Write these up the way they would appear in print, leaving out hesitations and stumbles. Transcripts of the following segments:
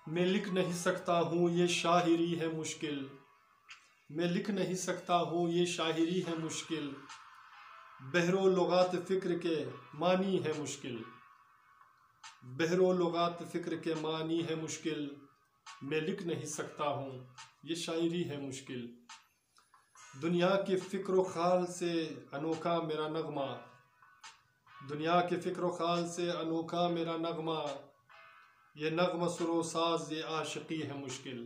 मैं लिख नहीं सकता हूँ ये शायरी है मुश्किल, मैं लिख नहीं सकता हूँ ये शायरी है मुश्किल, बहरो लुगात फ़िक्र के मानी है मुश्किल, बहरो लुगात फ़िक्र के मानी है मुश्किल, मैं लिख नहीं सकता हूँ ये शायरी है मुश्किल। दुनिया के फ़िक्र ख्याल से अनोखा मेरा नगमा, दुनिया के फ़िक्र ख्याल से अनोखा मेरा नगमा, ये नगमा सुरो साज ये आशिकी है मुश्किल,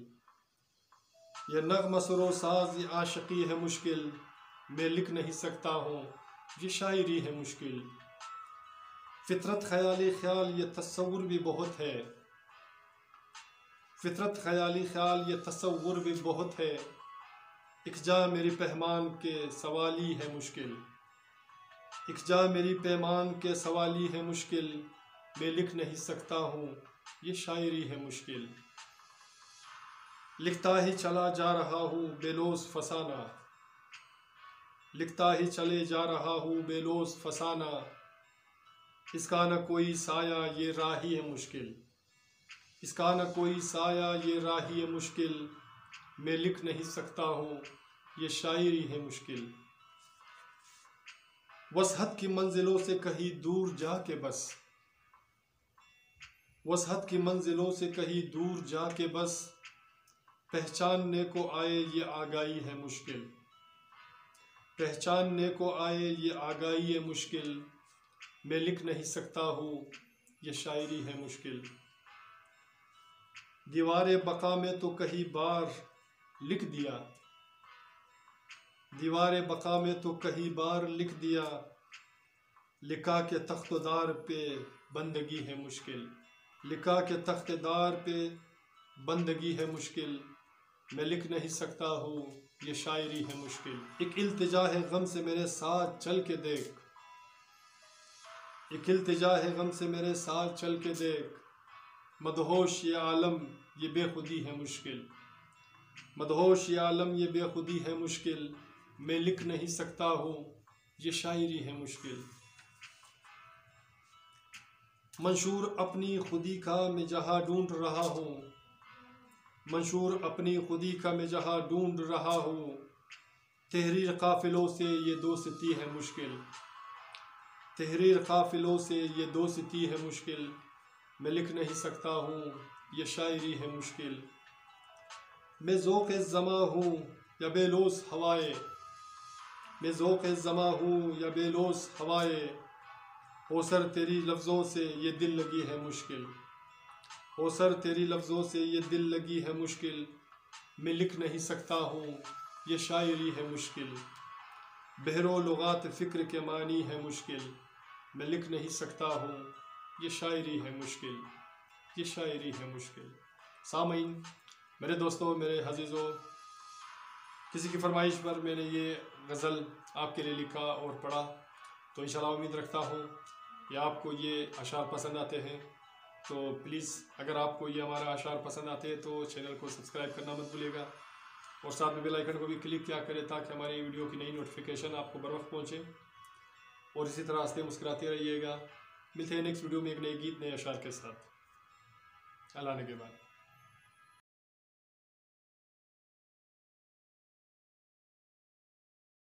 ये नगमा सुरो साज ये आशिकी है मुश्किल, मैं लिख नहीं सकता हूँ ये शायरी है मुश्किल। फितरत ख्याली ख्याल ये तस्वुर भी बहुत है, फितरत ख्याली ख्याल ये तस्वुर भी बहुत है, एक जा मेरी पैमान के सवाली है मुश्किल, एक जा मेरी पैमान के सवाली है मुश्किल, मैं लिख नहीं सकता हूँ ये शायरी है मुश्किल। लिखता ही चला जा रहा हूँ बेलोस फसाना, लिखता ही चले जा रहा हूँ बेलोस फसाना, इसका न कोई साया ये राही है मुश्किल, इसका न कोई साया ये राही है मुश्किल, मैं लिख नहीं सकता हूँ ये शायरी है मुश्किल। वसहत की मंजिलों से कहीं दूर जाके बस, वसहत की मंजिलों से कहीं दूर जाके बस, पहचानने को आए ये आगाही है मुश्किल, पहचानने को आए ये आगाही है मुश्किल, मैं लिख नहीं सकता हूँ ये शायरी है मुश्किल। दीवारे बका में तो कहीं बार लिख दिया, दीवारे बका में तो कहीं बार लिख दिया, लिखा के तख्तदार पे बंदगी है मुश्किल, लिखा के तख्तदार पे बंदगी है मुश्किल, मैं लिख नहीं सकता हूँ ये शायरी है मुश्किल। एक इल्तिजा है गम से मेरे साथ चल के देख, एक इल्तिजा है गम से मेरे साथ चल के देख, मदहोश ये आलम ये बेखुदी है मुश्किल, मदहोश ये आलम ये बेखुदी है मुश्किल, मैं लिख नहीं सकता हूँ ये शायरी है मुश्किल। मंशूर अपनी खुदी का मैं जहाँ ढूंढ रहा हूँ, मंशूर अपनी खुदी का मैं जहाँ ढूंढ रहा हूँ, तहरीर काफिलों से ये दोस्ती है मुश्किल, तहरीर काफिलों से ये दोस्ती है मुश्किल, मैं लिख नहीं सकता हूँ ये शायरी है मुश्किल। मैं ज़ौक़ ज़मा हूँ या बेलोस हवाए, मैं ज़ौक़ ज़मा हूँ या बेलोस हवाए, हो सर तेरी लफ्ज़ों से ये दिल लगी है मुश्किल, हो सर तेरी लफ्ज़ों से ये दिल लगी है मुश्किल, मैं लिख नहीं सकता हूँ ये शायरी है मुश्किल। बहरो लुगात फ़िक्र के मानी है मुश्किल, मैं लिख नहीं सकता हूँ ये शायरी है मुश्किल, ये शायरी है मुश्किल। सामीन, मेरे दोस्तों, मेरे अज़ीज़ों, किसी की फरमाइश पर मैंने ये गज़ल आपके लिए लिखा और पढ़ा, तो इंशाल्लाह उम्मीद रखता हूँ कि आपको ये अशार पसंद आते हैं। तो प्लीज़ अगर आपको ये हमारा अशार पसंद आते हैं तो चैनल को सब्सक्राइब करना मत भूलिएगा और साथ में बेल आइकन को भी क्लिक किया करें ताकि हमारी वीडियो की नई नोटिफिकेशन आपको बर वक्त पहुँचे। और इसी तरह हंसते मुस्कुराते रहिएगा। मिलते हैं नेक्स्ट वीडियो में एक नए गीत नए अशार के साथ। अल्लाह ने के बाद।